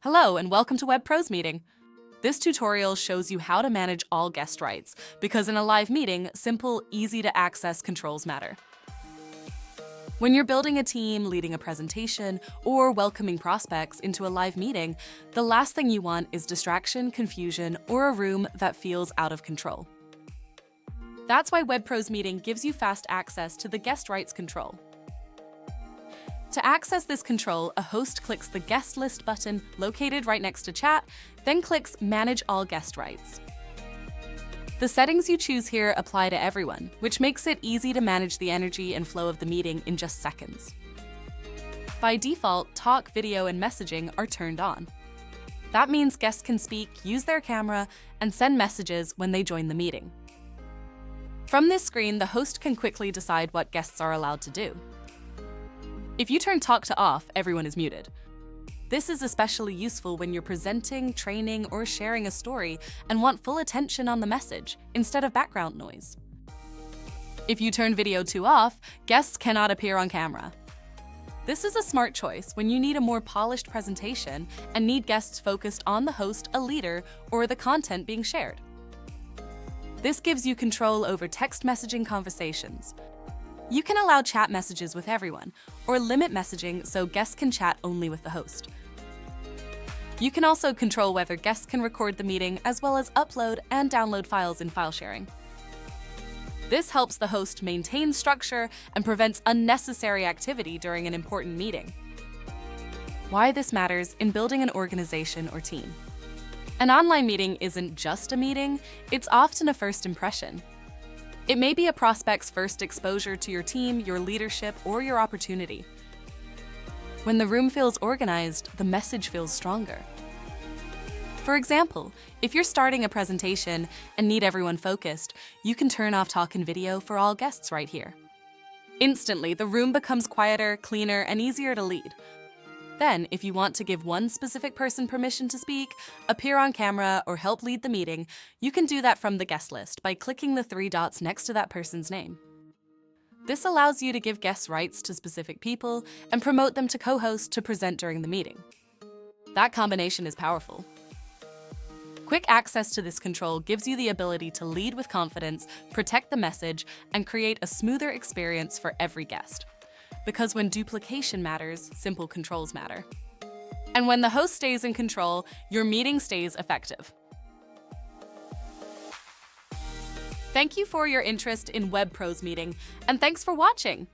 Hello and welcome to Web Pros Meeting. This tutorial shows you how to manage all guest rights, because in a live meeting, simple, easy-to-access controls matter. When you're building a team, leading a presentation, or welcoming prospects into a live meeting, the last thing you want is distraction, confusion, or a room that feels out of control. That's why Web Pros Meeting gives you fast access to the guest rights control. To access this control, a host clicks the Guest List button located right next to Chat, then clicks Manage All Guest Rights. The settings you choose here apply to everyone, which makes it easy to manage the energy and flow of the meeting in just seconds. By default, talk, video, and messaging are turned on. That means guests can speak, use their camera, and send messages when they join the meeting. From this screen, the host can quickly decide what guests are allowed to do. If you turn talk to off, everyone is muted. This is especially useful when you're presenting, training, or sharing a story and want full attention on the message instead of background noise. If you turn video to off, guests cannot appear on camera. This is a smart choice when you need a more polished presentation and need guests focused on the host, a leader, or the content being shared. This gives you control over text messaging conversations. You can allow chat messages with everyone, or limit messaging so guests can chat only with the host. You can also control whether guests can record the meeting as well as upload and download files in file sharing. This helps the host maintain structure and prevents unnecessary activity during an important meeting. Why this matters in building an organization or team. An online meeting isn't just a meeting, it's often a first impression. It may be a prospect's first exposure to your team, your leadership, or your opportunity. When the room feels organized, the message feels stronger. For example, if you're starting a presentation and need everyone focused, you can turn off talk and video for all guests right here. Instantly, the room becomes quieter, cleaner, and easier to lead. Then, if you want to give one specific person permission to speak, appear on camera, or help lead the meeting, you can do that from the guest list by clicking the 3 dots next to that person's name. This allows you to give guest rights to specific people and promote them to co-host to present during the meeting. That combination is powerful. Quick access to this control gives you the ability to lead with confidence, protect the message, and create a smoother experience for every guest. Because when duplication matters, simple controls matter. And when the host stays in control, your meeting stays effective. Thank you for your interest in Web Pros Meeting, and thanks for watching.